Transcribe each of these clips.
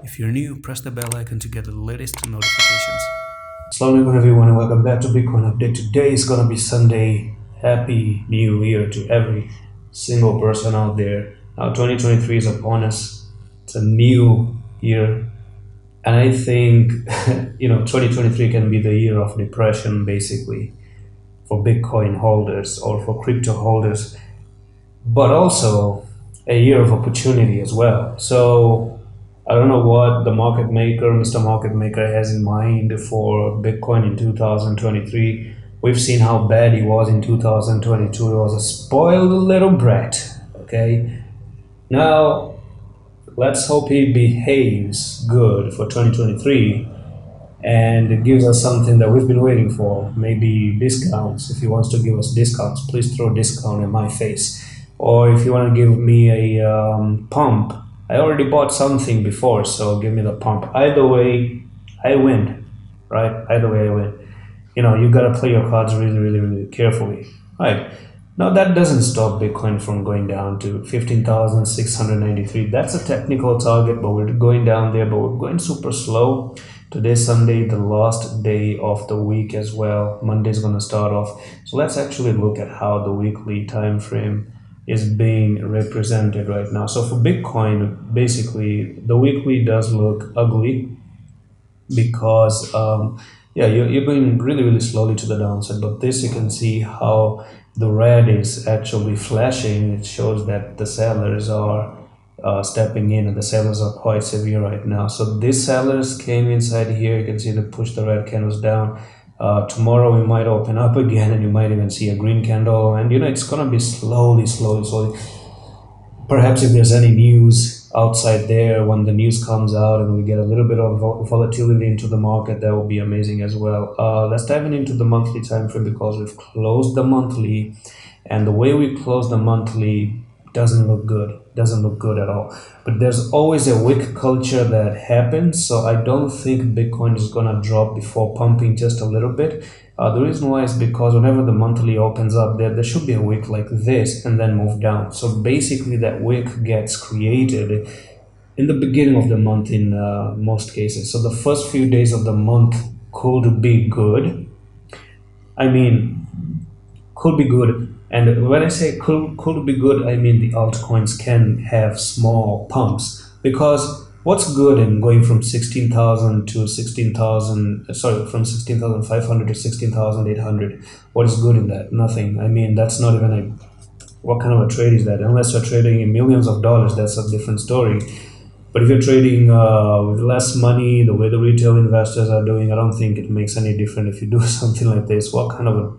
If you're new, press the bell icon to get the latest notifications. Assalamu alaikum everyone and welcome back to Bitcoin Update. Today is gonna be Sunday. Happy New Year to every single person out there. Now 2023 is upon us. It's a new year. And I think 2023 can be the year of depression basically for Bitcoin holders or for crypto holders, but also a year of opportunity as well. So I don't know what the market maker, Mr. Market Maker, has in mind for Bitcoin in 2023. We've seen how bad he was in 2022. He was a spoiled little brat. Okay, now let's hope he behaves good for 2023 and it gives us something that we've been waiting for. Maybe discounts. If he wants to give us discounts, please throw a discount in my face. Or if you want to give me a pump, I already bought something before, so give me the pump. Either way, I win, right? Either way, I win. You gotta play your cards really, really, really carefully, right? Now that doesn't stop Bitcoin from going down to 15,693. That's a technical target, but we're going down there, but we're going super slow. Today's Sunday, the last day of the week as well. Monday's gonna start off. So let's actually look at how the weekly time frame is being represented right now. So for Bitcoin, basically the weekly does look ugly because you're going really, really slowly to the downside. But this, you can see how the red is actually flashing. It shows that the sellers are stepping in, and the sellers are quite severe right now. So these sellers came inside here. You can see they push the red candles down. Tomorrow we might open up again and you might even see a green candle, and it's gonna be slowly. Perhaps if there's any news outside there, when the news comes out and we get a little bit of volatility into the market, that will be amazing as well. Let's dive into the monthly time frame, because we've closed the monthly, and the way we close the monthly doesn't look good at all. But there's always a wick culture that happens, so I don't think Bitcoin is gonna drop before pumping just a little bit. The reason why is because whenever the monthly opens up, there should be a wick like this and then move down. So basically that wick gets created in the beginning of the month in most cases. So the first few days of the month could be good. Could be good. And when I say could be good, I mean the altcoins can have small pumps, because what's good in going from 16,000 to 16,000, from 16,500 to 16,800? What is good in that? Nothing. That's not even what kind of a trade is that? Unless you're trading in millions of dollars, that's a different story. But if you're trading with less money, the way the retail investors are doing, I don't think it makes any difference if you do something like this. What kind of a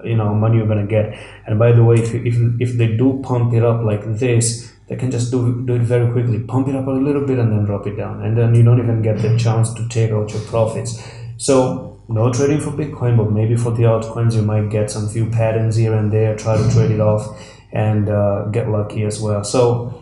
money you're gonna get? And by the way, if they do pump it up like this, they can just do it very quickly, pump it up a little bit and then drop it down, and then you don't even get the chance to take out your profits. So no trading for Bitcoin, but maybe for the altcoins you might get some few patterns here and there, try to trade it off and get lucky as well. So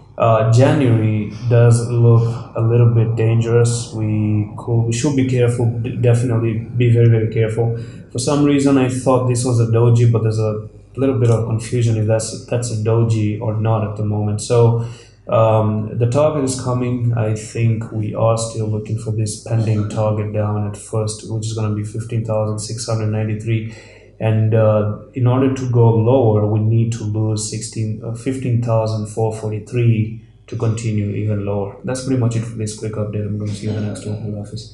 January does look a little bit dangerous. We should be careful, definitely be very, very careful. For some reason I thought this was a doji, but there's a little bit of confusion if that's a doji or not at the moment. So the target is coming. I think we are still looking for this pending target down at first, which is going to be 15,693. And in order to go lower, we need to lose 15,443 to continue even lower. That's pretty much it for this quick update. I'm going to see you in the next one. Office.